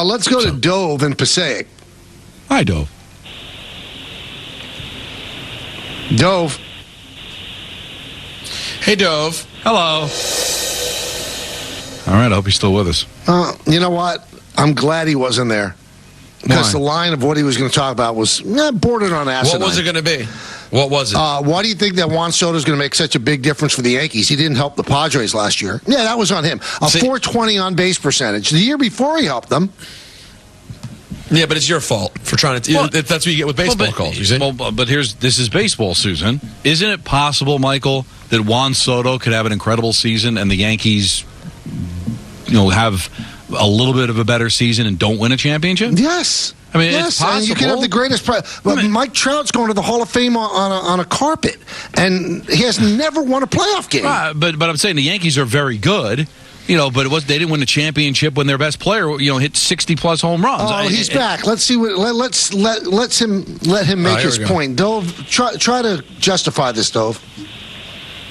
Let's go to Dove in Passaic. Hi, Dove. Dove. Hey, Dove. Hello. All right, I hope he's still with us. You know what? I'm glad he wasn't there. Because the line of what he was going to talk about was bordered on asinine. What was it going to be? What was it? Why do you think that Juan Soto is going to make such a big difference for the Yankees? He didn't help the Padres last year. Yeah, that was on him. A 420 on base percentage. The year before he helped them. Yeah, but it's your fault for trying to. That's what you get with baseball calls. You see? But this is baseball, Susan. Isn't it possible, Michael, that Juan Soto could have an incredible season and the Yankees, have a little bit of a better season and don't win a championship? Yes. I mean, it's possible. And you can have the greatest but Mike Trout's going to the Hall of Fame on a carpet, and he has never won a playoff game. But I'm saying the Yankees are very good. But they didn't win the championship when their best player, hit 60-plus home runs. Oh, he's back. Let's see what. Let him make his point. Dove, try to justify this, Dove.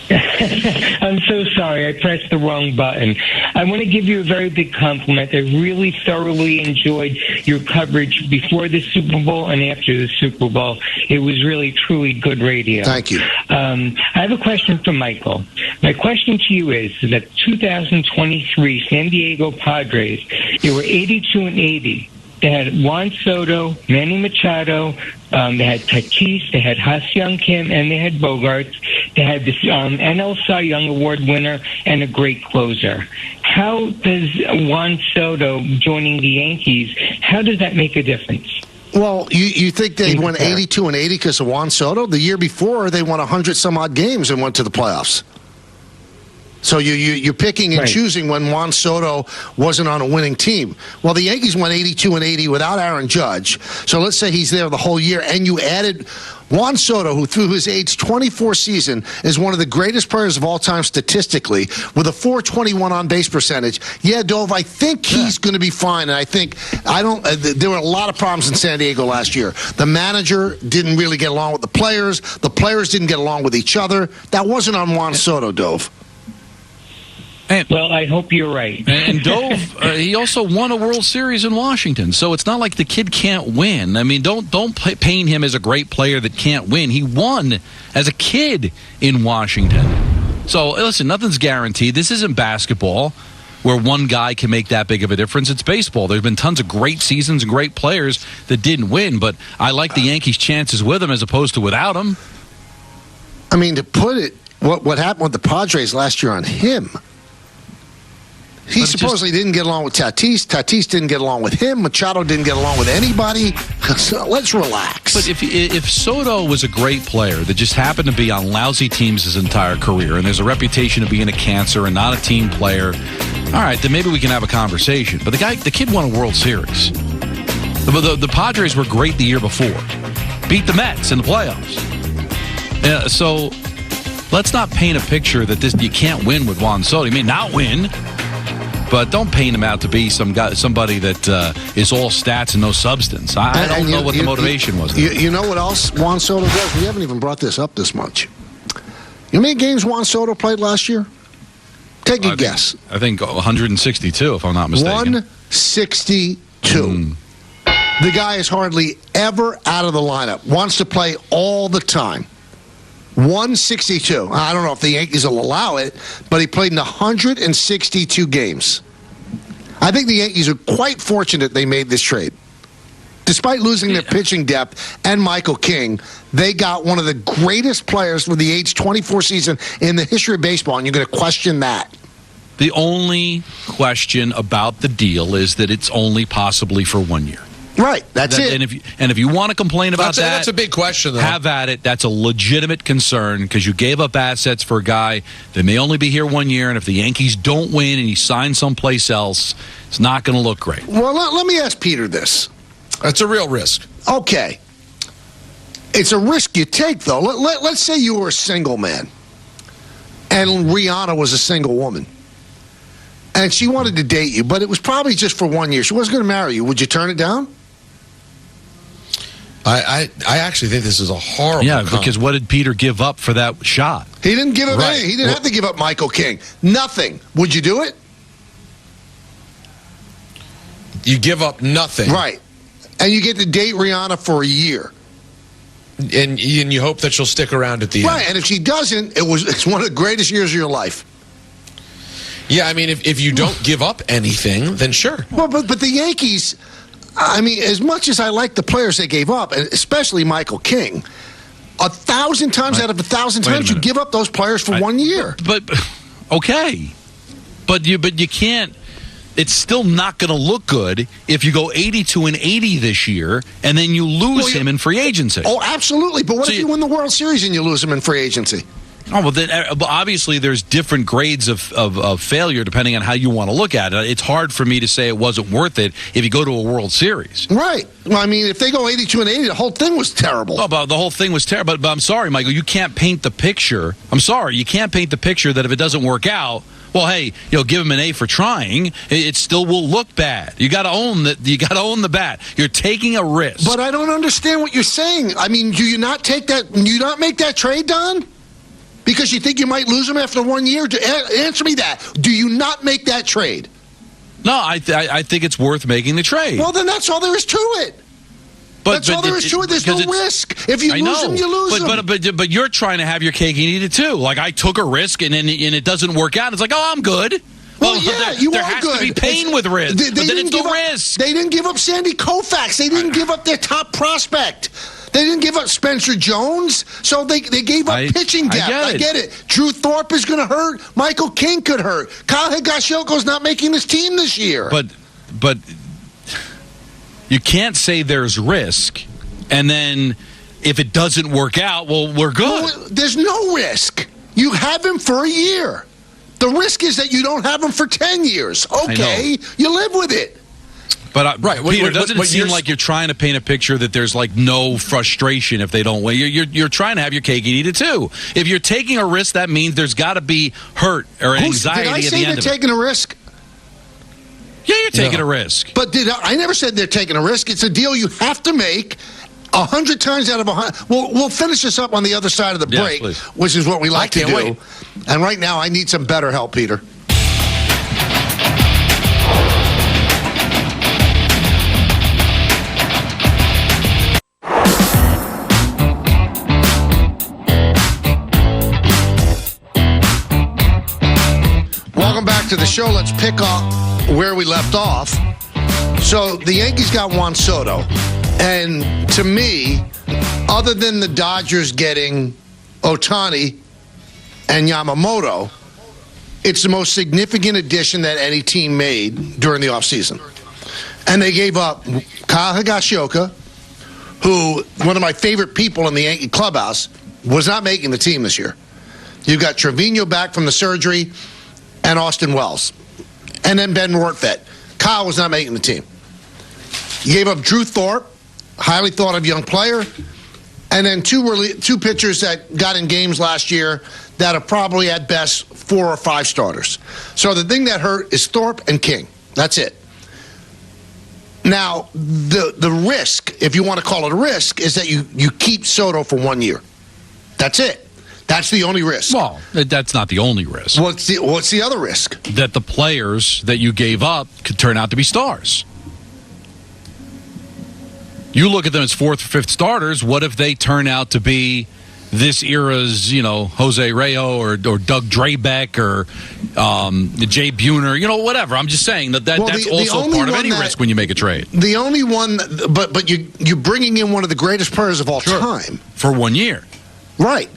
I'm so sorry. I pressed the wrong button. I want to give you a very big compliment. I really thoroughly enjoyed your coverage before the Super Bowl and after the Super Bowl. It was really, truly good radio. Thank you. I have a question for Michael. My question to you is that 2023 San Diego Padres, they were 82-80. They had Juan Soto, Manny Machado, they had Tatis, they had Ha-Seong Kim, and they had Bogarts. They had this NL Cy Young Award winner and a great closer. How does Juan Soto joining the Yankees, how does that make a difference? Well, you think they went 82-80 because of Juan Soto? The year before, they won 100-some-odd games and went to the playoffs. So you're picking and choosing when Juan Soto wasn't on a winning team. Well, the Yankees went 82-80 without Aaron Judge. So let's say he's there the whole year, and you added Juan Soto, who through his age 24 season is one of the greatest players of all time statistically, with a 421 on base percentage. Yeah, Dove, I think he's going to be fine. And there were a lot of problems in San Diego last year. The manager didn't really get along with the players. The players didn't get along with each other. That wasn't on Juan Soto, Dove. Well, I hope you're right. And Dove, he also won a World Series in Washington, so it's not like the kid can't win. I mean, don't paint him as a great player that can't win. He won as a kid in Washington. So, listen, nothing's guaranteed. This isn't basketball where one guy can make that big of a difference. It's baseball. There's been tons of great seasons and great players that didn't win, but I like the Yankees' chances with him as opposed to without him. I mean, to put it, what happened with the Padres last year on him, he supposedly didn't get along with Tatis. Tatis didn't get along with him. Machado didn't get along with anybody. So let's relax. But if Soto was a great player that just happened to be on lousy teams his entire career, and there's a reputation of being a cancer and not a team player, all right, then maybe we can have a conversation. But the kid won a World Series. The Padres were great the year before. Beat the Mets in the playoffs. So let's not paint a picture that you can't win with Juan Soto. You may not win, but don't paint him out to be somebody that is all stats and no substance. I don't know what the motivation was. You know what else Juan Soto does? We haven't even brought this up this much. You know how many games Juan Soto played last year? Take a guess. I think 162, if I'm not mistaken. 162. The guy is hardly ever out of the lineup. Wants to play all the time. 162. I don't know if the Yankees will allow it, but he played in 162 games. I think the Yankees are quite fortunate they made this trade. Despite losing their pitching depth and Michael King, they got one of the greatest players for the age 24 season in the history of baseball, and you're going to question that. The only question about the deal is that it's only possibly for 1 year. Right, that's it. And if you want to complain about that's a big question, though. Have at it. That's a legitimate concern because you gave up assets for a guy that may only be here 1 year, and if the Yankees don't win and he signs someplace else, it's not going to look great. Well, let me ask Peter this. That's a real risk. Okay. It's a risk you take, though. Let's say you were a single man, and Rihanna was a single woman, and she wanted to date you, but it was probably just for 1 year. She wasn't going to marry you. Would you turn it down? I actually think this is a horrible because what did Peter give up for that shot? He didn't give up anything. He didn't have to give up Michael King. Nothing. Would you do it? You give up nothing. Right. And you get to date Rihanna for a year. And you hope that she'll stick around at the end. Right, and if she doesn't, it's one of the greatest years of your life. Yeah, I mean, if you don't give up anything, then sure. Well, but the Yankees, I mean, as much as I like the players they gave up, and especially Michael King, 1,000 times out of 1,000 times you give up those players for 1 year. But okay, but you can't. It's still not going to look good if you go 82-80 this year and then you lose him in free agency. Oh, absolutely. But what if you win the World Series and you lose him in free agency? Oh, well, then obviously there's different grades of failure depending on how you want to look at it. It's hard for me to say it wasn't worth it if you go to a World Series. Right. Well, I mean, if they go 82-80, the whole thing was terrible. Oh, but the whole thing was terrible. But I'm sorry, Michael, you can't paint the picture. I'm sorry, you can't paint the picture that if it doesn't work out, well, hey, give him an A for trying. It still will look bad. You got to own that. You got to own the bad. You're taking a risk. But I don't understand what you're saying. I mean, do you not take that? Do you not make that trade, Don? Because you think you might lose him after 1 year? Answer me that. Do you not make that trade? No, I think it's worth making the trade. Well, then that's all there is to it. That's all there is to it. There's no risk. If you lose him, you lose him. But you're trying to have your cake and eat it too. Like, I took a risk and it doesn't work out. It's like, oh, I'm good. Well, yeah, you there are has good. to be pain with risk. They but then didn't it's no risk. They didn't give up Sandy Koufax. They didn't give up their top prospect. They didn't give up Spencer Jones, so they gave up pitching depth. I get it. Drew Thorpe is going to hurt. Michael King could hurt. Kyle Higashoko's not making this team this year. But you can't say there's risk, and then if it doesn't work out, well, we're good. Well, there's no risk. You have him for a year. The risk is that you don't have him for 10 years. Okay, you live with it. But Peter, doesn't it seem like you're trying to paint a picture that there's like no frustration if they don't win? You're trying to have your cake and eat it too. If you're taking a risk, that means there's got to be hurt or anxiety at the end of it. Did I say they're taking a risk? Yeah, you're taking a risk. But I never said they're taking a risk. It's a deal you have to make 100 times out of 100. We'll finish this up on the other side of the break, please. Which is what we like to do. Wait. And right now, I need some better help, Peter. Welcome back to the show. Let's pick up where we left off. So the Yankees got Juan Soto. And to me, other than the Dodgers getting Ohtani and Yamamoto, it's the most significant addition that any team made during the offseason. And they gave up Kyle Higashoka, who, one of my favorite people in the Yankee clubhouse, was not making the team this year. You've got Trevino back from the surgery and Austin Wells. And then Ben Rortvedt. Kyle was not making the team. You gave up Drew Thorpe, highly thought of young player, and then two pitchers that got in games last year that are probably at best 4 or 5 starters. So the thing that hurt is Thorpe and King. That's it. Now, the risk, if you want to call it a risk, is that you keep Soto for 1 year. That's it. That's the only risk. Well, that's not the only risk. What's the other risk? That the players that you gave up could turn out to be stars. You look at them as 4th or 5th starters. What if they turn out to be this era's, Jose Rayo or Doug Drabeck or Jay Buhner, whatever. I'm just saying that's also part of any risk when you make a trade. The only one, but you're bringing in one of the greatest players of all time for 1 year, right?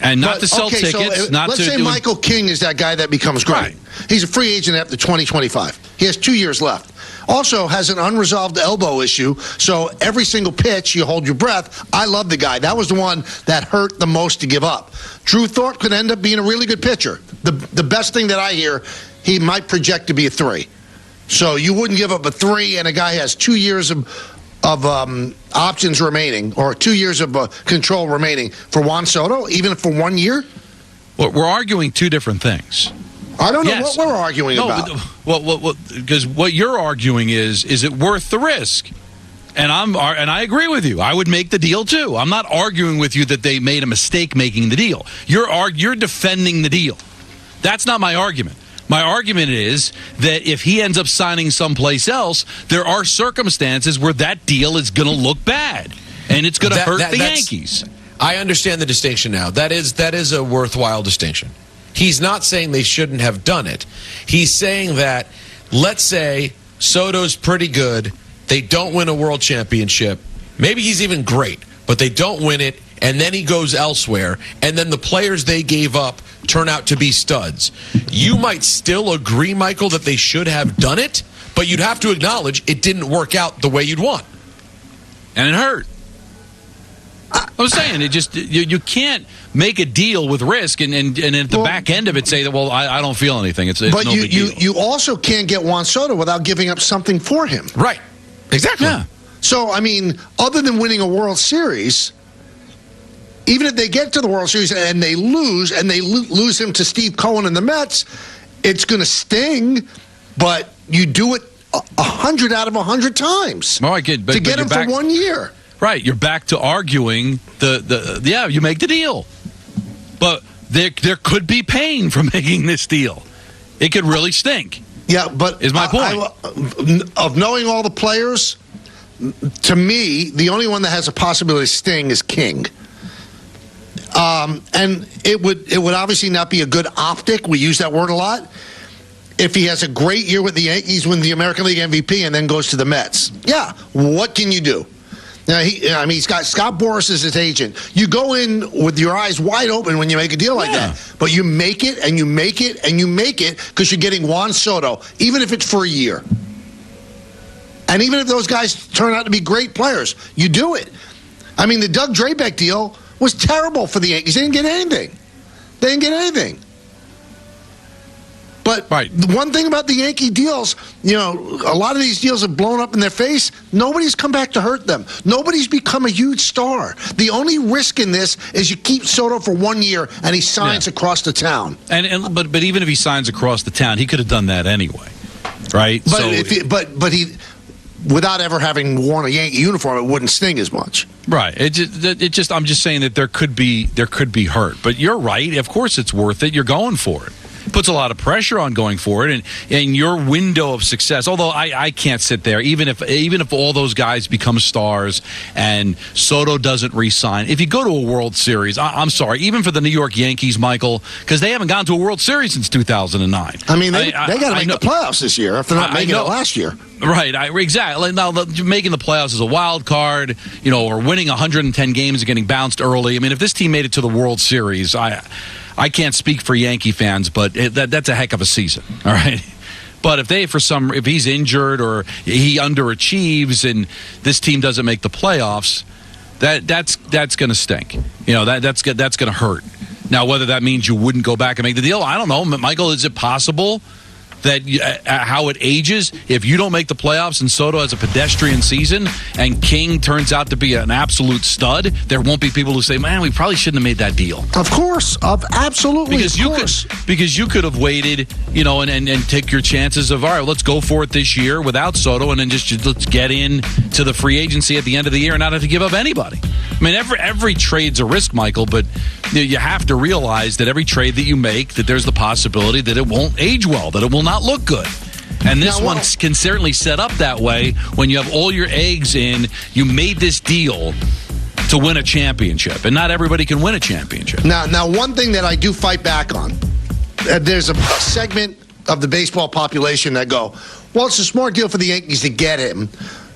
And not to sell tickets. So let's say Michael King is that guy that becomes great. Right. He's a free agent after 2025. He has 2 years left. Also has an unresolved elbow issue, so every single pitch, you hold your breath. I love the guy. That was the one that hurt the most to give up. Drew Thorpe could end up being a really good pitcher. The best thing that I hear, he might project to be a 3. So you wouldn't give up a 3, and a guy has 2 years of options remaining, or 2 years of control remaining for Juan Soto, even for 1 year? Well, we're arguing two different things. I don't know what we're arguing about. Because what you're arguing is it worth the risk? And I agree with you. I would make the deal too. I'm not arguing with you that they made a mistake making the deal. You're defending the deal. That's not my argument. My argument is that if he ends up signing someplace else, there are circumstances where that deal is going to look bad, and it's going to hurt the Yankees. I understand the distinction now. That is a worthwhile distinction. He's not saying they shouldn't have done it. He's saying that, let's say Soto's pretty good, they don't win a world championship. Maybe he's even great, but they don't win it, and then he goes elsewhere, and then the players they gave up turn out to be studs. You might still agree, Michael, that they should have done it, but you'd have to acknowledge it didn't work out the way you'd want. And it hurt. I'm saying, it just you can't make a deal with risk and at the back end of it say that, well, I don't feel anything. It's but no big deal. You also can't get Juan Soto without giving up something for him. Right. Exactly. Yeah. So, I mean, other than winning a World Series, even if they get to the World Series and they lose him to Steve Cohen and the Mets, it's going to sting, but you do it 100 out of 100 times All right, good, to get him for 1 year. Right, you're back to arguing you make the deal. But there could be pain from making this deal. It could really stink. Yeah, but is my point. Of knowing all the players, to me, the only one that has a possibility to sting is King. And it would obviously not be a good optic. We use that word a lot. If he has a great year with the Yankees, wins the American League MVP, and then goes to the Mets. Yeah, what can you do? Now, he's got Scott Boras as his agent. You go in with your eyes wide open when you make a deal like that. But you make it, and you make it, and you make it because you're getting Juan Soto, even if it's for a year. And even if those guys turn out to be great players, you do it. I mean, the Doug Drabeck deal was terrible for the Yankees. They didn't get anything. But the one thing about the Yankee deals, a lot of these deals have blown up in their face. Nobody's come back to hurt them. Nobody's become a huge star. The only risk in this is you keep Soto for 1 year and he signs across the town. But even if he signs across the town, he could have done that anyway, right? But he without ever having worn a Yankee uniform, it wouldn't sting as much. Right. I'm just saying that there could be hurt. But you're right. Of course, it's worth it. You're going for it. Puts a lot of pressure on going forward, and your window of success. Although I can't sit there, even if all those guys become stars and Soto doesn't re-sign. If you go to a World Series, I'm sorry, even for the New York Yankees, Michael, because they haven't gone to a World Series since 2009. I mean, they got to make the playoffs this year if they're not making it last year. Right, exactly. Now, making the playoffs is a wild card, or winning 110 games and getting bounced early. I mean, if this team made it to the World Series, I can't speak for Yankee fans, but that's a heck of a season, all right? But if he's injured or he underachieves and this team doesn't make the playoffs, that's going to stink. That's going to hurt. Now, whether that means you wouldn't go back and make the deal, I don't know. Michael, is it possible that how it ages, if you don't make the playoffs and Soto has a pedestrian season and King turns out to be an absolute stud, there won't be people who say, man, we probably shouldn't have made that deal. Of course. Absolutely. Because you could have waited, and take your chances of, all right, let's go for it this year without Soto and then just let's get in to the free agency at the end of the year and not have to give up anybody. I mean, every trade's a risk, Michael, but you have to realize that every trade that you make, that there's the possibility that it won't age well, that it will not look good. And this one can certainly set up that way when you have all your eggs in. You made this deal to win a championship, and not everybody can win a championship. Now, one thing that I do fight back on, there's a segment of the baseball population that go, well, it's a smart deal for the Yankees to get him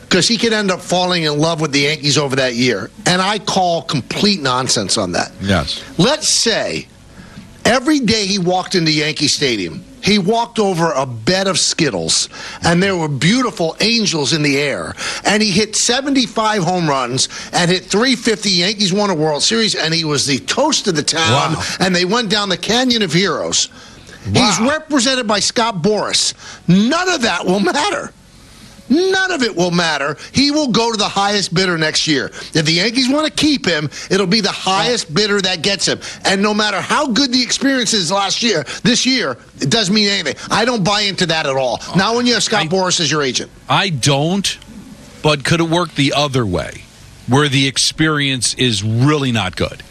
because he could end up falling in love with the Yankees over that year. And I call complete nonsense on that. Yes. Let's say every day he walked into Yankee Stadium, he walked over a bed of Skittles, and there were beautiful angels in the air. And he hit 75 home runs and hit 350. Yankees won a World Series, and he was the toast of the town. Wow. And they went down the Canyon of Heroes. Wow. He's represented by Scott Boras. None of that will matter. None of it will matter. He will go to the highest bidder next year. If the Yankees want to keep him, it'll be the highest bidder that gets him. And no matter how good the experience is this year, it doesn't mean anything. I don't buy into that at all. Now when you have Scott Boras as your agent. I don't, but could it work the other way, where the experience is really not good?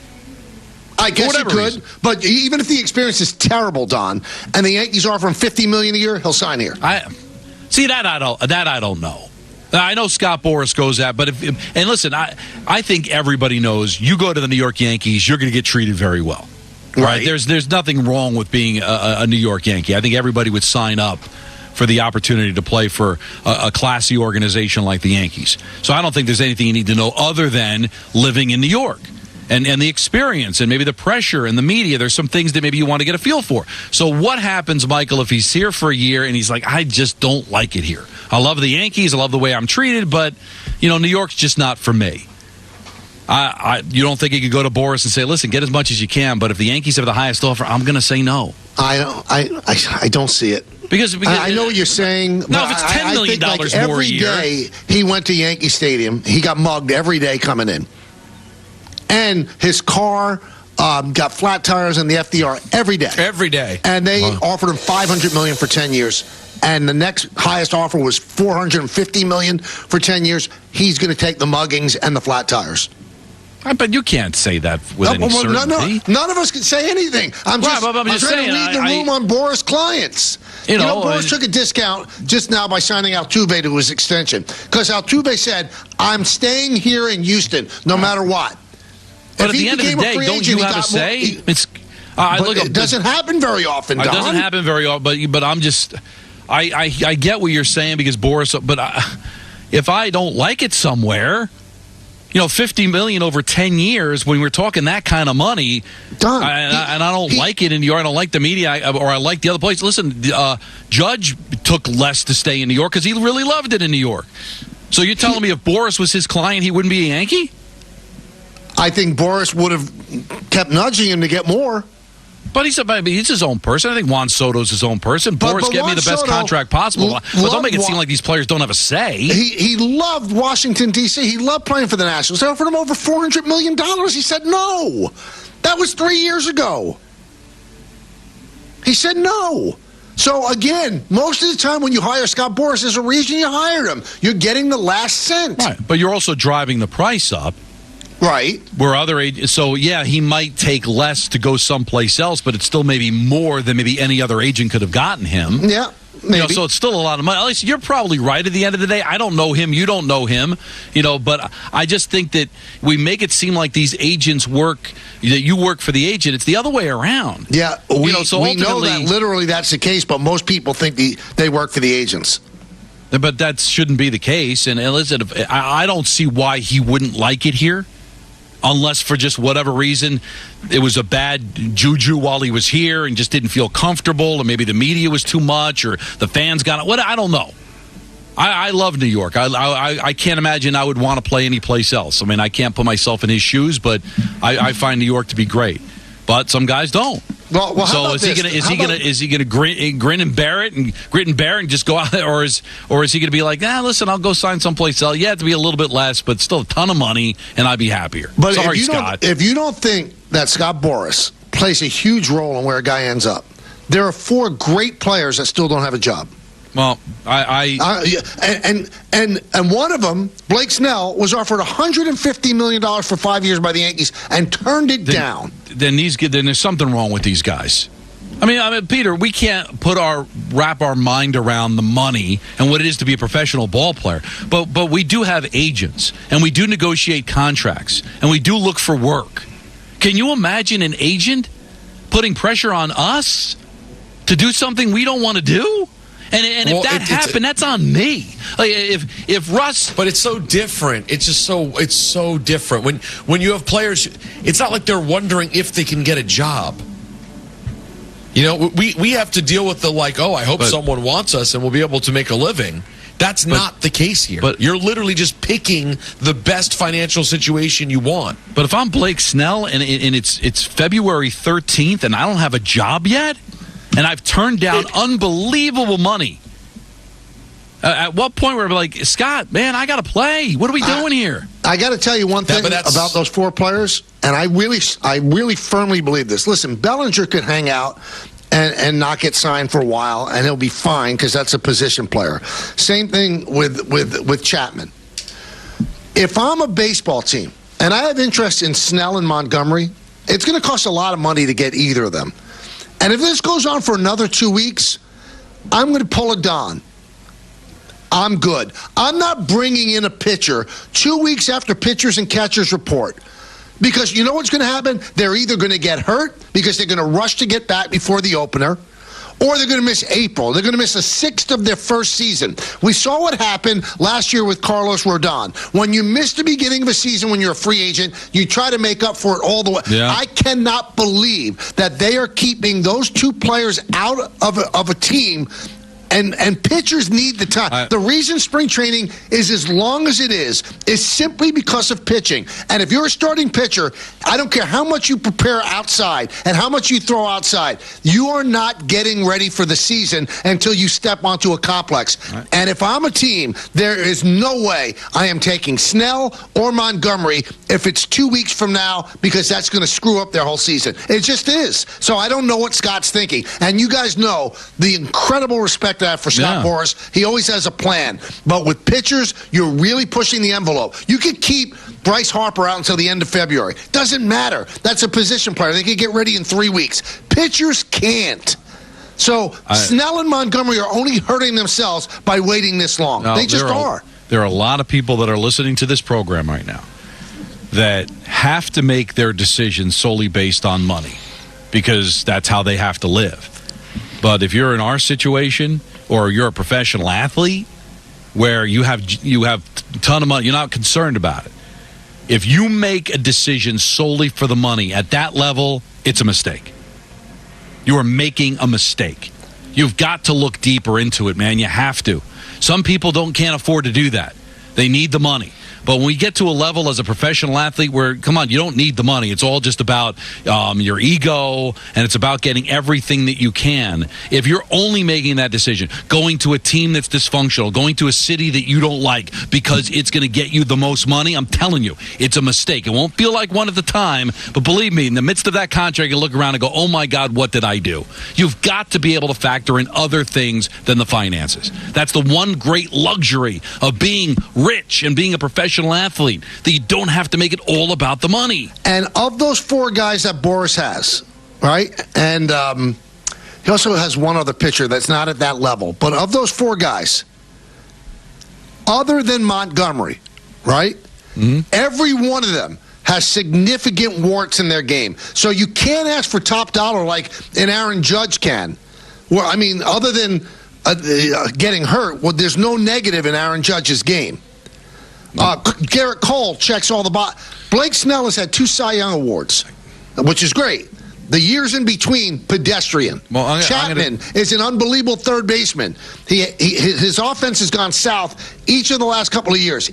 I guess he could, reason. but even if the experience is terrible, Don, and the Yankees offer him $50 million a year, he'll sign here. See that I don't know. I know Scott Boras goes at, but and listen, I think everybody knows you go to the New York Yankees, you're going to get treated very well. Right? There's nothing wrong with being a New York Yankee. I think everybody would sign up for the opportunity to play for a classy organization like the Yankees. So I don't think there's anything you need to know other than living in New York and the experience and maybe the pressure and the media. There's some things that maybe you want to get a feel for. So what happens, Michael, if he's here for a year and he's like, I just don't like it here. I love the Yankees. I love the way I'm treated, but, New York's just not for me. You don't think he could go to Boras and say, listen, get as much as you can, but if the Yankees have the highest offer, I'm going to say no. I don't see it. Because I know what you're saying. No, if it's $10 million more a year. Every day he went to Yankee Stadium, he got mugged every day coming in. And his car got flat tires in the FDR every day. Every day. And they offered him $500 million for 10 years. And the next highest offer was $450 million for 10 years. He's going to take the muggings and the flat tires. But you can't say that with any certainty. None of us can say anything. I'm just trying to read the room on Boras' clients. Boras took a discount just now by signing Altuve to his extension. Because Altuve said, I'm staying here in Houston no matter what. But at the end of the day, don't you have a say? It doesn't happen very often, Don. It doesn't happen very often, but I'm just... I get what you're saying because Boras... But if I don't like it somewhere... $50 million over 10 years when we're talking that kind of money, Don, and I don't like it in New York. I don't like the media, or I like the other place. Listen, Judge took less to stay in New York because he really loved it in New York. So you're telling me if Boras was his client, he wouldn't be a Yankee? I think Boras would have kept nudging him to get more. But he's his own person. I think Juan Soto's his own person. Boras, get me the best contract possible. But don't make it seem like these players don't have a say. He loved Washington, D.C. He loved playing for the Nationals. They offered him over $400 million. He said no. That was 3 years ago. He said no. So, again, most of the time when you hire Scott Boras, there's a reason you hired him. You're getting the last cent. Right, but you're also driving the price up. Right. Where other agents, so yeah, he might take less to go someplace else, but it's still maybe more than maybe any other agent could have gotten him. Yeah, maybe. So it's still a lot of money. At least you're probably right at the end of the day. I don't know him. You don't know him. But I just think that we make it seem like these agents work, that you work for the agent. It's the other way around. Yeah, we know that literally that's the case, but most people think they work for the agents. But that shouldn't be the case. And listen, I don't see why he wouldn't like it here. Unless for just whatever reason it was a bad juju while he was here and just didn't feel comfortable, or maybe the media was too much, or the fans got it. I don't know. I love New York. I can't imagine I would want to play any place else. I mean, I can't put myself in his shoes, but I find New York to be great. But some guys don't. Well, so is he gonna grin and bear it and grit and bear and just go out, or is he gonna be like, listen, I'll go sign someplace else. Yeah, it'd be a little bit less, but still a ton of money, and I'd be happier. But sorry, Scott. If you don't think that Scott Boras plays a huge role in where a guy ends up, there are 4 great players that still don't have a job. Well, and one of them, Blake Snell, was offered $150 million for 5 years by the Yankees and turned it down. Then there's something wrong with these guys. I mean, Peter, we can't wrap our mind around the money and what it is to be a professional ball player. But we do have agents, and we do negotiate contracts, and we do look for work. Can you imagine an agent putting pressure on us to do something we don't want to do? And if that happened, that's on me. Like if Russ, but it's so different. It's just so different when you have players. It's not like they're wondering if they can get a job. We have to deal with the I hope someone wants us and we'll be able to make a living. That's not the case here. But you're literally just picking the best financial situation you want. But if I'm Blake Snell and it's February 13th and I don't have a job yet, and I've turned down unbelievable money. At what point were we like, Scott, man, I got to play. What are we doing here? I got to tell you one thing about those 4 players, and I really firmly believe this. Listen, Bellinger could hang out and not get signed for a while, and he'll be fine because that's a position player. Same thing with Chapman. If I'm a baseball team and I have interest in Snell and Montgomery, It's going to cost a lot of money to get either of them. And if this goes on for another 2 weeks, I'm going to pull a Don. I'm good. I'm not bringing in a pitcher 2 weeks after pitchers and catchers report. Because you know what's going to happen? They're either going to get hurt because they're going to rush to get back before the opener, or they're going to miss April. They're going to miss a sixth of their first season. We saw what happened last year with Carlos Rodon. When you miss the beginning of a season when you're a free agent, you try to make up for it all the way. Yeah. I cannot believe that they are keeping those two players out of a team. And pitchers need the time. The reason spring training is as long as it is simply because of pitching. And if you're a starting pitcher, I don't care how much you prepare outside and how much you throw outside, you are not getting ready for the season until you step onto a complex. Right. And if I'm a team, there is no way I am taking Snell or Montgomery if it's 2 weeks from now, because that's going to screw up their whole season. It just is. So I don't know what Scott's thinking. And you guys know the incredible respect that for Scott Boras. He always has a plan. But with pitchers, you're really pushing the envelope. You could keep Bryce Harper out until the end of February. Doesn't matter. That's a position player. They could get ready in 3 weeks. Pitchers can't. So Snell and Montgomery are only hurting themselves by waiting this long. They just are. There are a lot of people that are listening to this program right now that have to make their decisions solely based on money, because that's how they have to live. But if you're in our situation, or you're a professional athlete where you have a ton of money, you're not concerned about it. If you make a decision solely for the money at that level, it's a mistake. You are making a mistake. You've got to look deeper into it, man. You have to. Some people can't afford to do that. They need the money. But when we get to a level as a professional athlete where, come on, you don't need the money. It's all just about your ego, and it's about getting everything that you can. If you're only making that decision, going to a team that's dysfunctional, going to a city that you don't like because it's going to get you the most money, I'm telling you, it's a mistake. It won't feel like one at the time, but believe me, in the midst of that contract, you look around and go, oh my God, what did I do? You've got to be able to factor in other things than the finances. That's the one great luxury of being rich and being a professional athlete, that you don't have to make it all about the money. And of those four guys that Boras has, right? And he also has one other pitcher that's not at that level. But of those four guys, other than Montgomery, right? Mm-hmm. Every one of them has significant warts in their game. So you can't ask for top dollar like an Aaron Judge can. Well, I mean, other than getting hurt, well, there's no negative in Aaron Judge's game. Garrett Cole checks all the boxes. Blake Snell has had 2 Cy Young awards, which is great. The years in between, pedestrian. Well, Chapman is an unbelievable third baseman. His offense has gone south each of the last couple of years.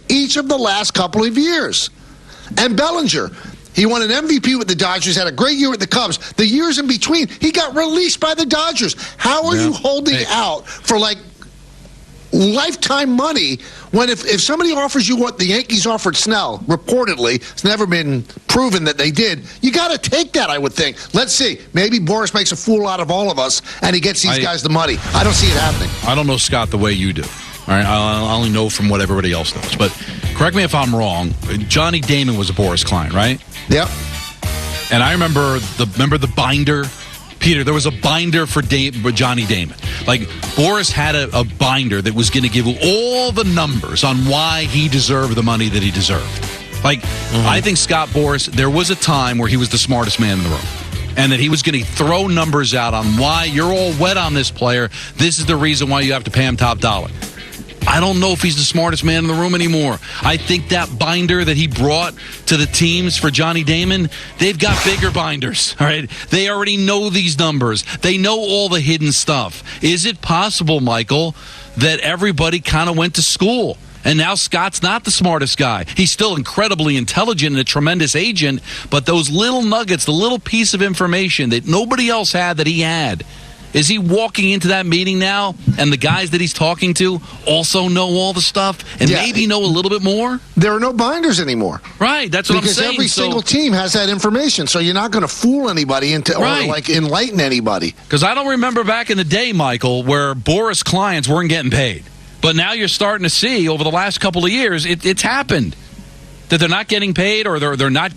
And Bellinger, he won an MVP with the Dodgers, had a great year with the Cubs. The years in between, he got released by the Dodgers. How are you holding out for like lifetime money when if somebody offers you what the Yankees offered Snell, reportedly, it's never been proven that they did, you got to take that, I would think. Let's see. Maybe Boras makes a fool out of all of us and he gets these guys the money. I don't see it happening. I don't know Scott the way you do. All right, I only know from what everybody else knows. But correct me if I'm wrong, Johnny Damon was a Boras client, right? Yep. And I remember the binder. Peter, there was a binder for Johnny Damon. Like, Boras had a binder that was going to give all the numbers on why he deserved the money that he deserved. Like, I think Scott Boras, there was a time where he was the smartest man in the room. And that he was going to throw numbers out on why you're all wet on this player. This is the reason why you have to pay him top dollar. I don't know if he's the smartest man in the room anymore. I think that binder that he brought to the teams for Johnny Damon, they've got bigger binders, all right? They already know these numbers. They know all the hidden stuff. Is it possible, Michael, that everybody kind of went to school? And now Scott's not the smartest guy. He's still incredibly intelligent and a tremendous agent, but those little nuggets, the little piece of information that nobody else had that he had, is he walking into that meeting now and the guys that he's talking to also know all the stuff and maybe know a little bit more? There are no binders anymore. Right, that's what I'm saying. Because every single team has that information, so you're not going to fool anybody or like enlighten anybody. Because I don't remember back in the day, Michael, where Boras clients weren't getting paid. But now you're starting to see over the last couple of years, it's happened. that they're not getting paid, or they're not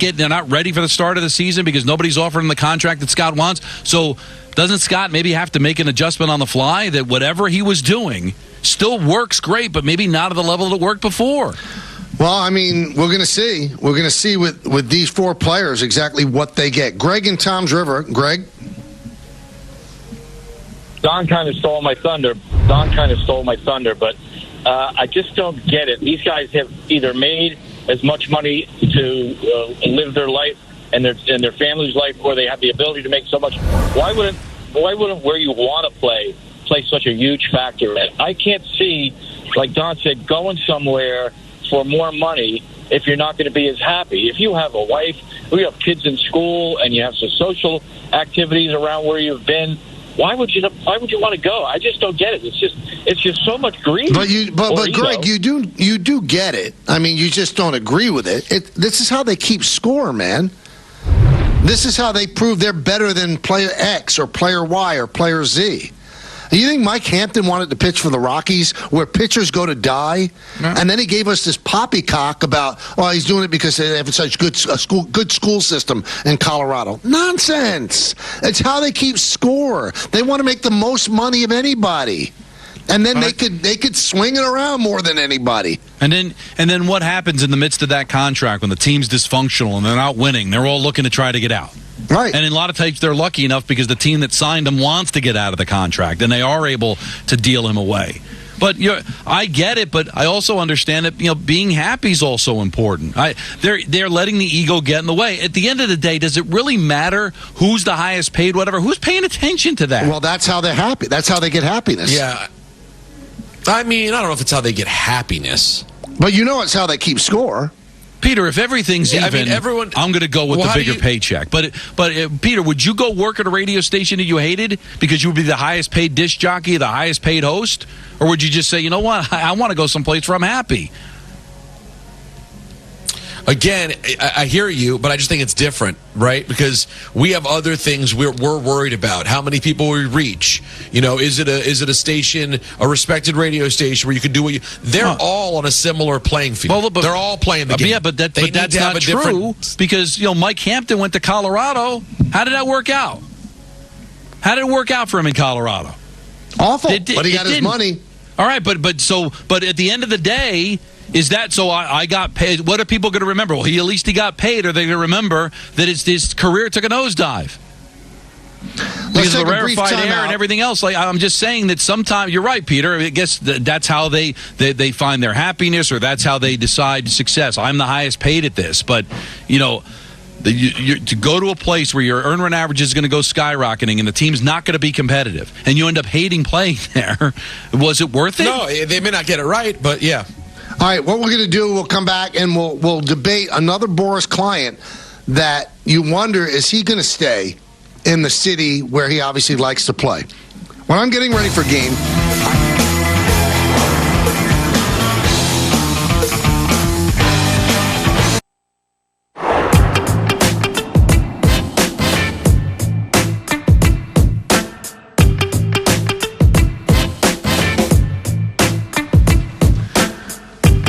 ready for the start of the season because nobody's offering the contract that Scott wants. So doesn't Scott maybe have to make an adjustment on the fly that whatever he was doing still works great, but maybe not at the level that worked before? Well, I mean, we're going to see. We're going to see with these four players exactly what they get. Greg in Tom's River. Greg? Don kind of stole my thunder, but I just don't get it. These guys have either made as much money to live their life and their family's life, or they have the ability to make so much. Why wouldn't where you want to play such a huge factor? And I can't see, like Don said, going somewhere for more money if you're not going to be as happy. If you have a wife, or you have kids in school, and you have some social activities around where you've been, why would you want to go? I just don't get it. It's just so much greed. But Greg, you do get it. I mean, you just don't agree with it. This is how they keep score, man. This is how they prove they're better than player X or player Y or player Z. You think Mike Hampton wanted to pitch for the Rockies where pitchers go to die? No. And then he gave us this poppycock about, he's doing it because they have such good school system in Colorado. Nonsense. It's how they keep score. They want to make the most money of anybody. And then they could swing it around more than anybody. And then what happens in the midst of that contract when the team's dysfunctional and they're not winning? They're all looking to try to get out. Right. And in a lot of times they're lucky enough because the team that signed him wants to get out of the contract, and they are able to deal him away. But I get it, but I also understand that being happy is also important. They're letting the ego get in the way. At the end of the day, does it really matter who's the highest paid, whatever? Who's paying attention to that? Well, that's how they're happy. That's how they get happiness. Yeah. I mean, I don't know if it's how they get happiness. But it's how they keep score. Peter, if everything's even, I'm going to go with the bigger paycheck. But Peter, would you go work at a radio station that you hated because you would be the highest paid disc jockey, the highest paid host? Or would you just say, you know what, I want to go someplace where I'm happy? Again, I hear you, but I just think it's different, right? Because we have other things we're worried about. How many people we reach? Is it a station, a respected radio station where you can do what you? They're all on a similar playing field. Well, they're all playing the game. Yeah, but that's not true because Mike Hampton went to Colorado. How did that work out? How did it work out for him in Colorado? Awful, but he got his money. All right, but at the end of the day. Is that so? I got paid. What are people going to remember? Well, at least he got paid. Or are they going to remember that his career took a nosedive because of the rarefied air and everything else? Like I'm just saying that sometimes you're right, Peter. I guess that's how they find their happiness, or that's how they decide success. I'm the highest paid at this, but to go to a place where your earn run average is going to go skyrocketing and the team's not going to be competitive, and you end up hating playing there. Was it worth it? No, they may not get it right, but yeah. All right, what we're going to do, we'll come back and we'll debate another Boras client that you wonder, is he going to stay in the city where he obviously likes to play? When I'm getting ready for game...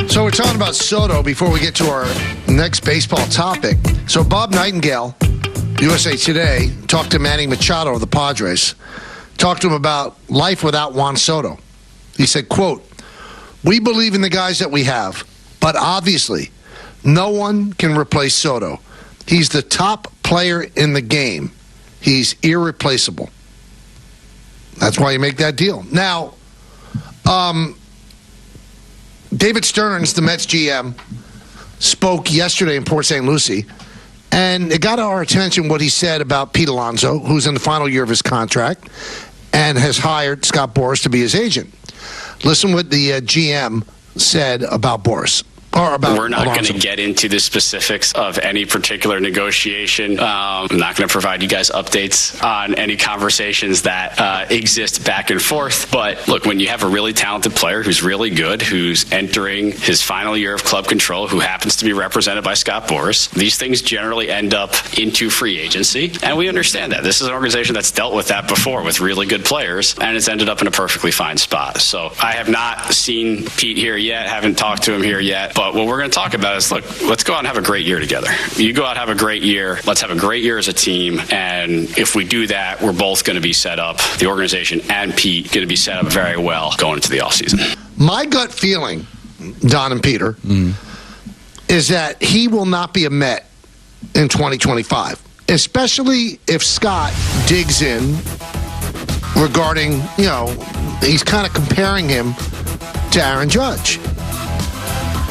So we're talking about Soto before we get to our next baseball topic. So Bob Nightingale, USA Today, talked to Manny Machado of the Padres, talked to him about life without Juan Soto. He said, quote, "We believe in the guys that we have, but obviously no one can replace Soto. He's the top player in the game. He's irreplaceable." That's why you make that deal. Now, David Stearns, the Mets GM, spoke yesterday in Port St. Lucie, and it got our attention what he said about Pete Alonso, who's in the final year of his contract, and has hired Scott Boras to be his agent. Listen what the GM said about Boras. We're not going to get into the specifics of any particular negotiation. I'm not going to provide you guys updates on any conversations that exist back and forth. But look, when you have a really talented player who's really good, who's entering his final year of club control, who happens to be represented by Scott Boras, these things generally end up into free agency. And we understand that. This is an organization that's dealt with that before with really good players, and it's ended up in a perfectly fine spot. So I have not seen Pete here yet, haven't talked to him here yet, but But what we're going to talk about is, look, let's go out and have a great year together. You go out and have a great year. Let's have a great year as a team. And if we do that, we're both going to be set up, the organization and Pete, going to be set up very well going into the offseason. My gut feeling, Don and Peter, is that he will not be a Met in 2025, especially if Scott digs in regarding, he's kind of comparing him to Aaron Judge.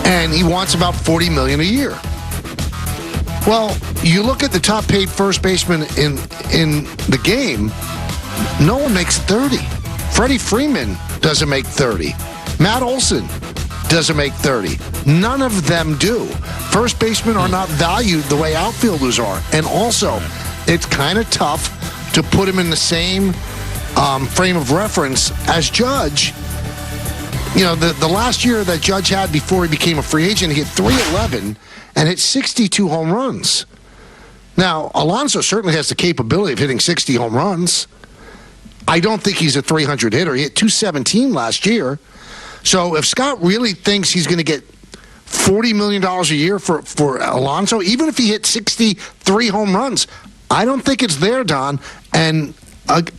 And he wants about $40 million a year. Well, you look at the top paid first baseman in the game, no one makes 30. Freddie Freeman doesn't make 30. Matt Olson doesn't make 30. None of them do. First basemen are not valued the way outfielders are. And also, it's kind of tough to put him in the same frame of reference as Judge. The last year that Judge had before he became a free agent, he hit .311 and hit 62 home runs. Now, Alonso certainly has the capability of hitting 60 home runs. I don't think he's a 300 hitter. He hit .217 last year. So if Scott really thinks he's going to get $40 million a year for Alonso, even if he hit 63 home runs, I don't think it's there, Don. And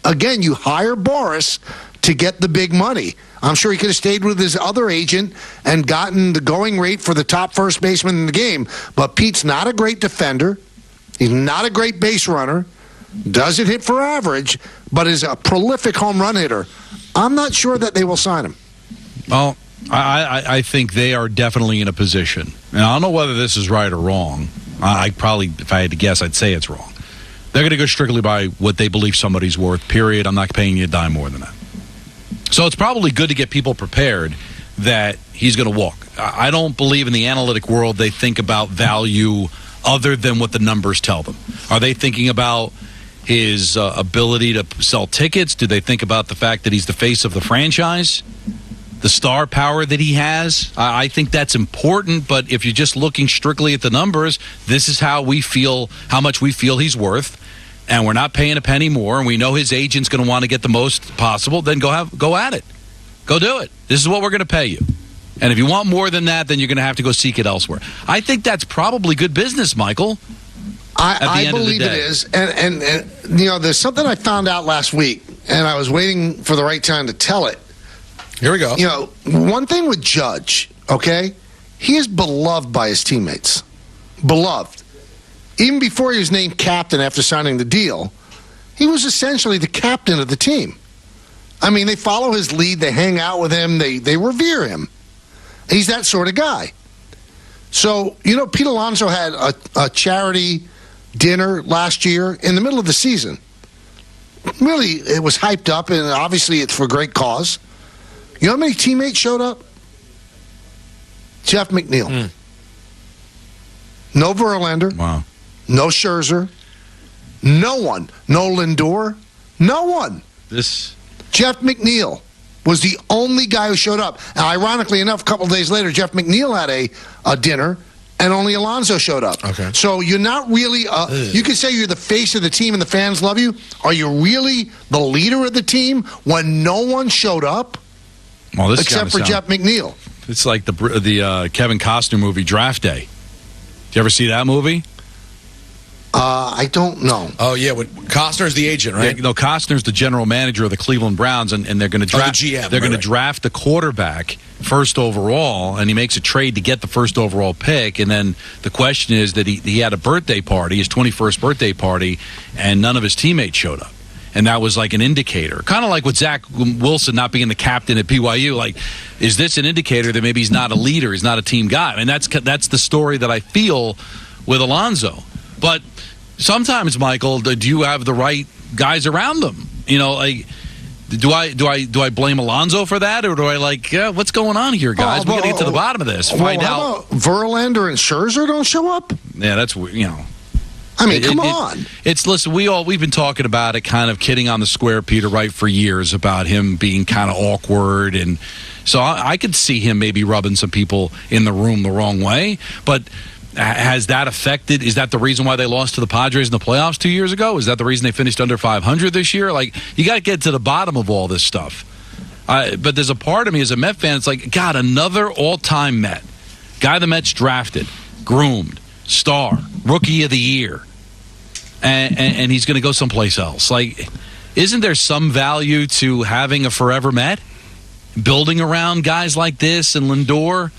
again, you hire Boris to get the big money. I'm sure he could have stayed with his other agent and gotten the going rate for the top first baseman in the game. But Pete's not a great defender. He's not a great base runner. Doesn't hit for average, but is a prolific home run hitter. I'm not sure that they will sign him. Well, I think they are definitely in a position. And I don't know whether this is right or wrong. I probably, if I had to guess, I'd say it's wrong. They're going to go strictly by what they believe somebody's worth, period. I'm not paying you a dime more than that. So it's probably good to get people prepared that he's going to walk. I don't believe in the analytic world they think about value other than what the numbers tell them. Are they thinking about his ability to sell tickets? Do they think about the fact that he's the face of the franchise? The star power that he has? I think that's important, but if you're just looking strictly at the numbers, this is how much we feel he's worth, and we're not paying a penny more, and we know his agent's going to want to get the most possible, then go at it. Go do it. This is what we're going to pay you. And if you want more than that, then you're going to have to go seek it elsewhere. I think that's probably good business, Michael. I believe it is. And there's something I found out last week, and I was waiting for the right time to tell it. Here we go. One thing with Judge, okay, he is beloved by his teammates. Beloved. Even before he was named captain after signing the deal, he was essentially the captain of the team. I mean, they follow his lead. They hang out with him. They revere him. He's that sort of guy. So, Pete Alonso had a charity dinner last year in the middle of the season. Really, it was hyped up, and obviously it's for a great cause. You know how many teammates showed up? Jeff McNeil. No Verlander. Wow. No Scherzer. No one. No Lindor. No one. Jeff McNeil was the only guy who showed up. And ironically enough, a couple of days later, Jeff McNeil had a dinner, and only Alonso showed up. Okay. So you're not really, you could say you're the face of the team and the fans love you. Are you really the leader of the team when no one showed up? Well, this except for Jeff McNeil. It's like the Kevin Costner movie, Draft Day. Did you ever see that movie? I don't know. Oh, yeah. Costner's the agent, right? Yeah, no, Costner's the general manager of the Cleveland Browns, and they're going to draft. The GM, they're going to draft the quarterback first overall, and he makes a trade to get the first overall pick. And then the question is that he had a birthday party, his 21st birthday party, and none of his teammates showed up. And that was like an indicator. Kind of like with Zach Wilson not being the captain at BYU. Like, is this an indicator that maybe he's not a leader, he's not a team guy? I mean, that's the story that I feel with Alonso. But sometimes, Michael, do you have the right guys around them? Do I blame Alonso for that, or do I what's going on here, guys? We got to get to the bottom of this. Find out. How about Verlander and Scherzer don't show up? Yeah, that's I mean, come on. Listen, we've been talking about it, kind of kidding on the square, Peter, right, for years about him being kind of awkward, and so I could see him maybe rubbing some people in the room the wrong way. But has that affected? Is that the reason why they lost to the Padres in the playoffs 2 years ago? Is that the reason they finished under 500 this year? You got to get to the bottom of all this stuff. But there's a part of me as a Met fan, it's like, God, another all-time Met. Guy the Mets drafted, groomed, star, rookie of the year, and he's going to go someplace else. Like, isn't there some value to having a forever Met? Building around guys like this and Lindor?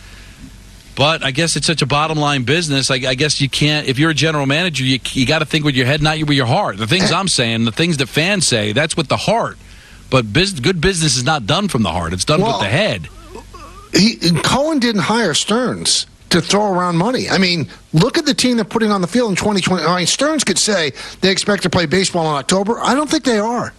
But I guess it's such a bottom-line business. I guess you can't. If you're a general manager, you got to think with your head, not with your heart. The things I'm saying, the things that fans say, that's with the heart. But good business is not done from the heart. It's done with the head. Cohen didn't hire Stearns to throw around money. I mean, look at the team they're putting on the field in 2020. I mean, Stearns could say they expect to play baseball in October. I don't think they are.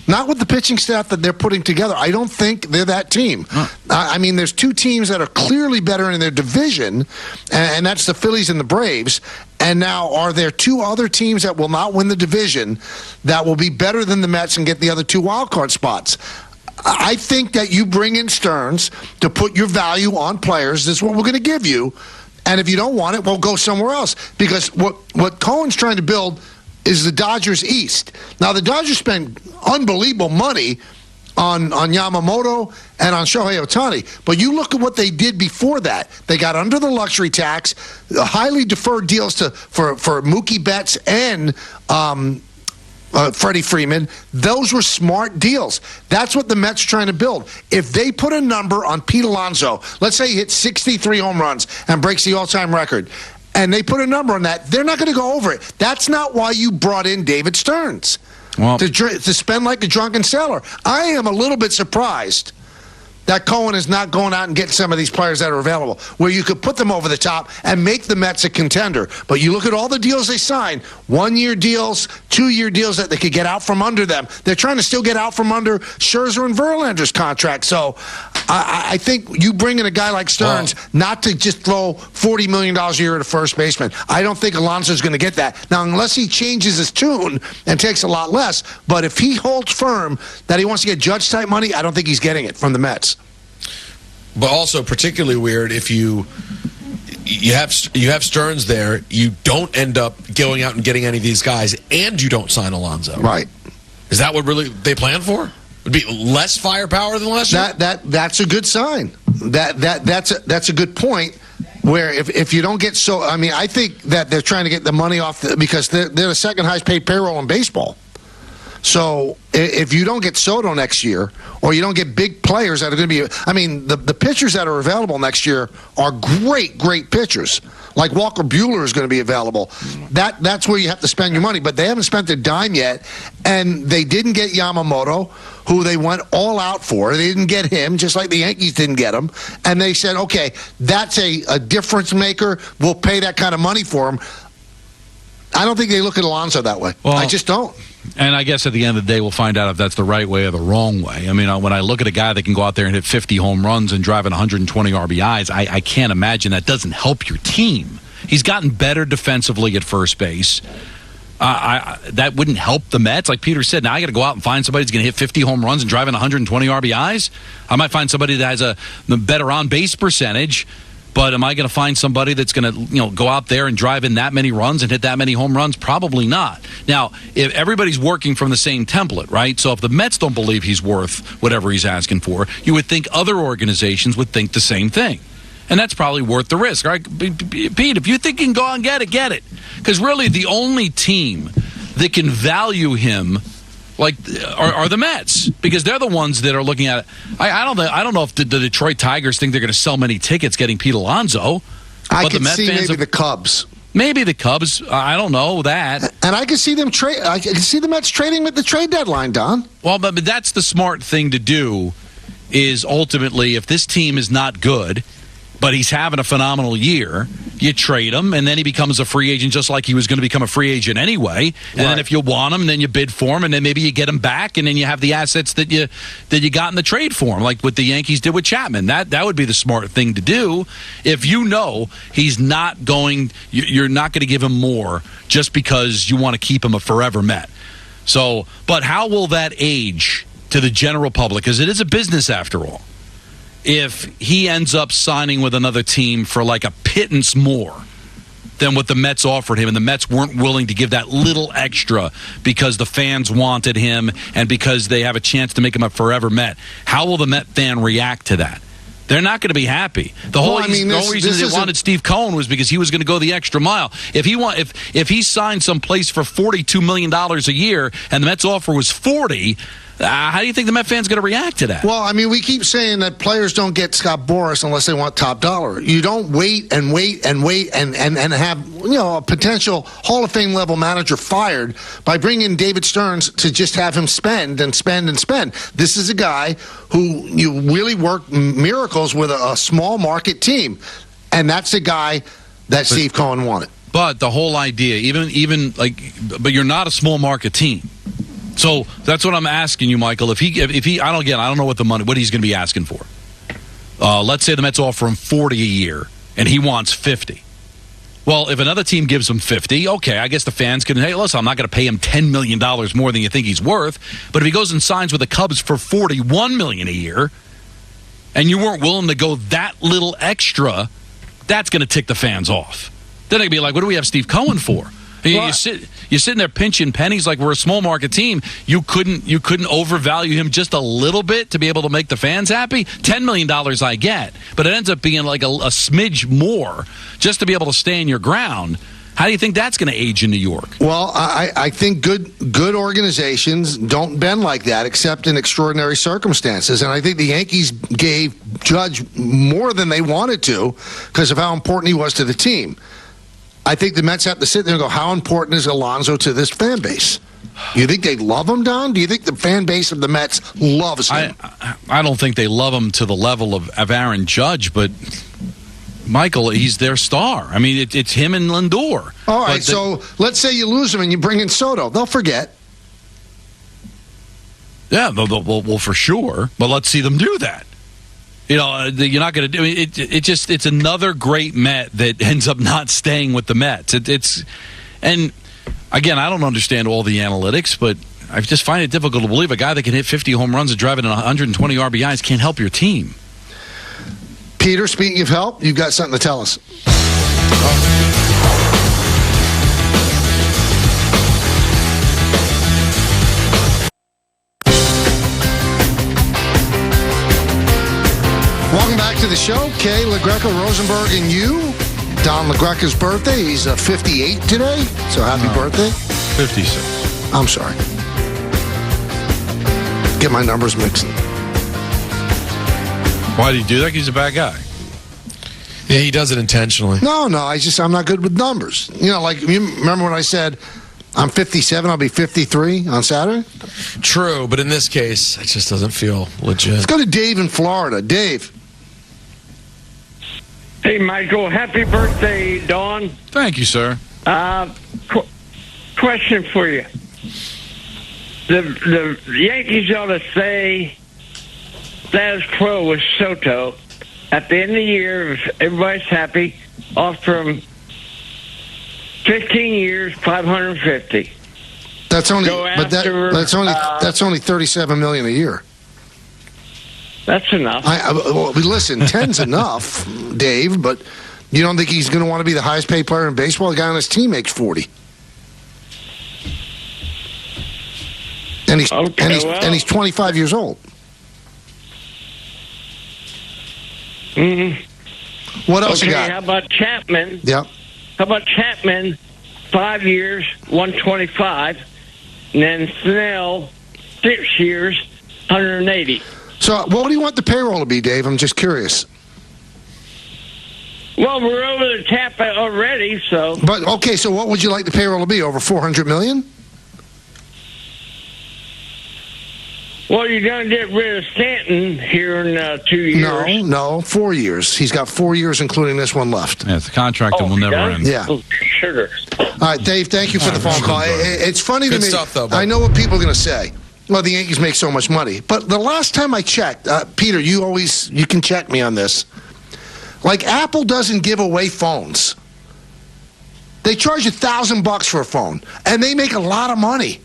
Not with the pitching staff that they're putting together. I don't think they're that team. I mean, there's two teams that are clearly better in their division, and that's the Phillies and the Braves. And now, are there two other teams that will not win the division that will be better than the Mets and get the other two wildcard spots? I think that you bring in Stearns to put your value on players. This is what we're going to give you. And if you don't want it, we'll go somewhere else. Because what Cohen's trying to build is the Dodgers East. Now, the Dodgers spend unbelievable money on Yamamoto and on Shohei Ohtani. But you look at what they did before that. They got under the luxury tax, highly deferred deals for Mookie Betts and Freddie Freeman. Those were smart deals. That's what the Mets are trying to build. If they put a number on Pete Alonso, let's say he hits 63 home runs and breaks the all-time record, and they put a number on that, they're not going to go over it. That's not why you brought in David Stearns, to spend like a drunken sailor. I am a little bit surprised that Cohen is not going out and getting some of these players that are available, where you could put them over the top and make the Mets a contender. But you look at all the deals they signed, 1-year deals, 2-year deals that they could get out from under them. They're trying to still get out from under Scherzer and Verlander's contract. So I think you bring in a guy like Stearns not to just throw $40 million a year at a first baseman. I don't think Alonso's going to get that. Now, unless he changes his tune and takes a lot less, but if he holds firm that he wants to get Judge-type money, I don't think he's getting it from the Mets. But also particularly weird if you have Stearns there, you don't end up going out and getting any of these guys, and you don't sign Alonso. Right? Is that what really they plan for? Would be less firepower than last year? That's a good sign. That's a good point. Where if you don't get I think that they're trying to get the money off because they're the second highest paid payroll in baseball. So if you don't get Soto next year, or you don't get big players that are going to be, the pitchers that are available next year are great pitchers. Like Walker Buehler is going to be available. That's where you have to spend your money. But they haven't spent a dime yet, and they didn't get Yamamoto, who they went all out for. They didn't get him, just like the Yankees didn't get him. And they said, okay, that's a difference maker. We'll pay that kind of money for him. I don't think they look at Alonso that way. Well, I just don't. And I guess at the end of the day, we'll find out if that's the right way or the wrong way. I mean, when I look at a guy that can go out there and hit 50 home runs and drive in 120 RBIs, I can't imagine that doesn't help your team. He's gotten better defensively at first base. That wouldn't help the Mets. Like Peter said, now I got to go out and find somebody who's going to hit 50 home runs and drive in 120 RBIs. I might find somebody that has a better on-base percentage. But am I going to find somebody that's going to, go out there and drive in that many runs and hit that many home runs? Probably not. Now, if everybody's working from the same template, right? So if the Mets don't believe he's worth whatever he's asking for, you would think other organizations would think the same thing. And that's probably worth the risk. All right, Pete, if you think you can go out and get it. Because really the only team that can value him are the Mets, because they're the ones that are looking at it. I don't know if the Detroit Tigers think they're going to sell many tickets getting Pete Alonso. I could see maybe the Cubs. Maybe the Cubs. I don't know that. And I can see them trade. I can see the Mets trading at the trade deadline, Don. Well, but that's the smart thing to do. Is ultimately, if this team is not good, but he's having a phenomenal year, you trade him, and then he becomes a free agent just like he was going to become a free agent anyway. And then if you want him, then you bid for him, and then maybe you get him back, and then you have the assets that you got in the trade for him, like what the Yankees did with Chapman. That would be the smart thing to do. If you know he's not going, you're not going to give him more just because you want to keep him a forever Met. So, but how will that age to the general public? Because it is a business after all. If he ends up signing with another team for like a pittance more than what the Mets offered him, and the Mets weren't willing to give that little extra because the fans wanted him and because they have a chance to make him a forever Met, how will the Met fan react to that? They're not going to be happy. The whole reason they wanted Steve Cohen was because he was going to go the extra mile. If he signed someplace for $42 million a year and the Mets offer was $40, how do you think the Met fans going to react to that? Well, I mean, we keep saying that players don't get Scott Boras unless they want top dollar. You don't wait and have a potential Hall of Fame level manager fired by bringing David Stearns to just have him spend and spend and spend. This is a guy who you really work miracles with a small market team, and that's the guy that Steve Cohen wanted. But the whole idea, but you're not a small market team. So that's what I'm asking you, Michael. If he, I don't know what he's going to be asking for. Let's say the Mets offer him $40 a year, and he wants $50. Well, if another team gives him $50, okay, I guess the fans can. Hey, listen, I'm not going to pay him $10 million more than you think he's worth. But if he goes and signs with the Cubs for $41 million a year, and you weren't willing to go that little extra, that's going to tick the fans off. Then they'd be like, "What do we have Steve Cohen for?" You're sitting there pinching pennies like we're a small market team. You couldn't overvalue him just a little bit to be able to make the fans happy? $10 million I get, but it ends up being like a smidge more just to be able to stand your ground. How do you think that's going to age in New York? Well, I think good organizations don't bend like that except in extraordinary circumstances. And I think the Yankees gave Judge more than they wanted to because of how important he was to the team. I think the Mets have to sit there and go, how important is Alonso to this fan base? You think they love him, Don? Do you think the fan base of the Mets loves him? I don't think they love him to the level of Aaron Judge, but Michael, he's their star. I mean, it's him and Lindor. All right, so let's say you lose him and you bring in Soto. They'll forget. Yeah, well, for sure. But let's see them do that. You're not going to do it. It's another great Met that ends up not staying with the Mets. And again, I don't understand all the analytics, but I just find it difficult to believe a guy that can hit 50 home runs and drive in 120 RBIs can't help your team. Peter, speaking of help, you've got something to tell us. Welcome back to the show. Kay, LaGreca, Rosenberg, and you. Don LaGreca's birthday. He's 58 today, so happy birthday. 56. I'm sorry. Get my numbers mixed. Why do you do that? He's a bad guy. Yeah, he does it intentionally. No, I'm not good with numbers. You remember when I said I'm 57, I'll be 53 on Saturday? True, but in this case, it just doesn't feel legit. Let's go to Dave in Florida. Dave. Hey, Michael, happy birthday, Dawn. Thank you, sir. Question for you. The Yankees ought to say status quo with Soto. At the end of the year, if everybody's happy, offer him 15 years, $550. That's only $37 million a year. That's enough. Listen, 10's enough, Dave, but you don't think he's going to want to be the highest paid player in baseball? The guy on his team makes 40. And he's 25 years old. Mm-hmm. What else you got? How about Chapman? Yep. How about Chapman, 5 years, 125, and then Snell, 6 years, 180. So what do you want the payroll to be, Dave? I'm just curious. Well, we're over the cap already, so. But, okay, so what would you like the payroll to be? Over $400 million? Well, you're going to get rid of Stanton here in 2 years. No, 4 years. He's got 4 years, including this one left. Yeah, it's a contract that will never end. Yeah. Oh, sugar. All right, Dave, thank you for the phone call. It's funny to me. Stuff, though, I know what people are going to say. Well, the Yankees make so much money. But the last time I checked, Peter, you can check me on this. Like, Apple doesn't give away phones. They charge $1,000 for a phone, and they make a lot of money.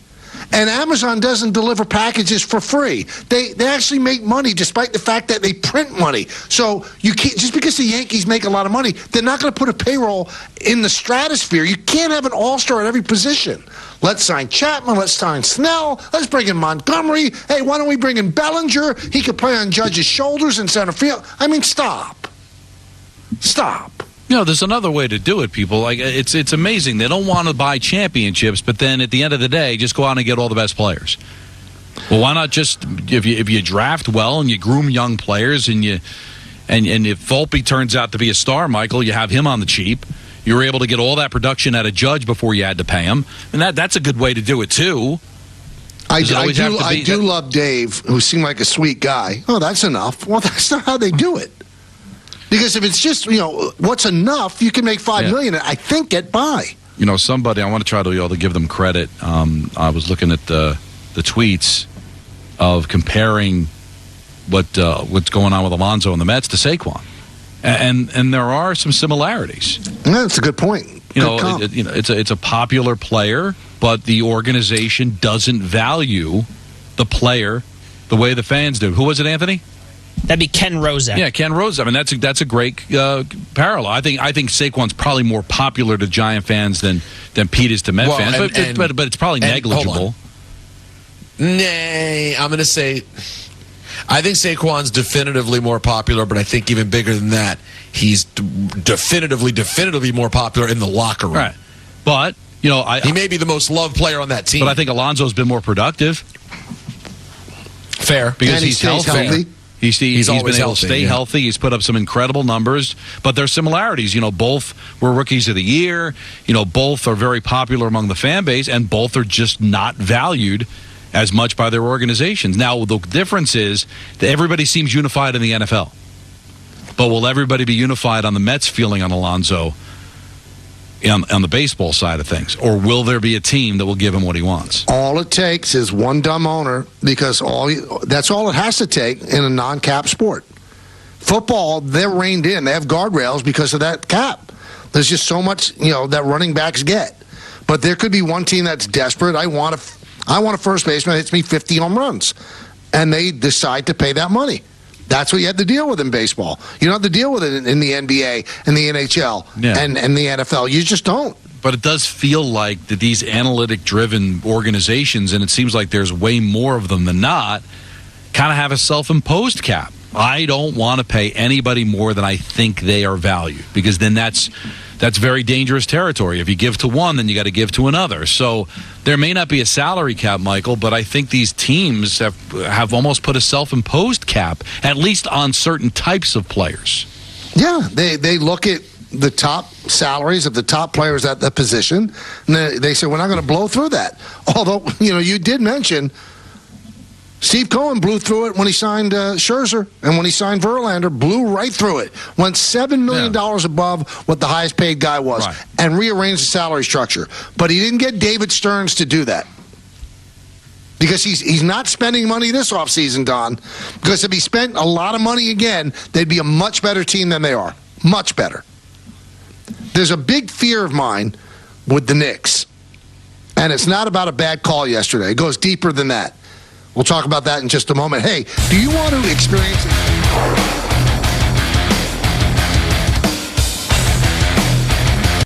And Amazon doesn't deliver packages for free. They actually make money despite the fact that they print money. So you can't, just because the Yankees make a lot of money, they're not going to put a payroll in the stratosphere. You can't have an all-star at every position. Let's sign Chapman. Let's sign Snell. Let's bring in Montgomery. Hey, why don't we bring in Bellinger? He could play on Judge's shoulders in center field. I mean, stop. There's another way to do it, people. Like it's amazing. They don't want to buy championships, but then at the end of the day, just go out and get all the best players. Well, why not just if you draft well and you groom young players and if Volpe turns out to be a star, Michael, you have him on the cheap. You were able to get all that production out of Judge before you had to pay him, and that's a good way to do it too. I do love Dave, who seemed like a sweet guy. Oh, that's enough. Well, that's not how they do it. Because if it's just, what's enough, you can make $5 million and I think get by. Somebody, I want to try to give them credit. I was looking at the tweets of comparing what's going on with Alonso and the Mets to Saquon. And there are some similarities. Yeah, that's a good point. It's a popular player, but the organization doesn't value the player the way the fans do. Who was it, Anthony? That'd be Ken Rozak. Yeah, Ken Rozak. I mean, that's a great parallel. I think Saquon's probably more popular to Giant fans than Pete is to Met fans, but it's probably negligible. Nay, I'm going to say I think Saquon's definitively more popular, but I think even bigger than that, he's definitively more popular in the locker room. Right. But, he may be the most loved player on that team. But I think Alonso's been more productive. Fair. Because he's healthy. He's been able to stay healthy. He's put up some incredible numbers, but there's similarities. Both were rookies of the year. Both are very popular among the fan base, and both are just not valued as much by their organizations. Now, the difference is that everybody seems unified in the NFL, but will everybody be unified on the Mets feeling on Alonso on the baseball side of things, or will there be a team that will give him what he wants? All it takes is one dumb owner, because that's all it has to take in a non-cap sport. Football, they're reined in. They have guardrails because of that cap. There's just so much, that running backs get. But there could be one team that's desperate. I want a first baseman that hits me 50 home runs, and they decide to pay that money. That's what you have to deal with in baseball. You don't have to deal with it in the NBA and the NHL and the NFL. You just don't. But it does feel like that these analytic-driven organizations, and it seems like there's way more of them than not, kind of have a self-imposed cap. I don't want to pay anybody more than I think they are valued, because then that's very dangerous territory. If you give to one, then you got to give to another. So there may not be a salary cap, Michael, but I think these teams have almost put a self-imposed cap, at least on certain types of players. Yeah, they look at the top salaries of the top players at the position, and they say, we're not going to blow through that. Although, you did mention Steve Cohen blew through it when he signed Scherzer, and when he signed Verlander, blew right through it. Went $7 million above what the highest paid guy was, and rearranged the salary structure. But he didn't get David Stearns to do that, because he's not spending money this offseason, Don. Because if he spent a lot of money again, they'd be a much better team than they are. Much better. There's a big fear of mine with the Knicks, and it's not about a bad call yesterday. It goes deeper than that. We'll talk about that in just a moment. Hey, do you want to experience it?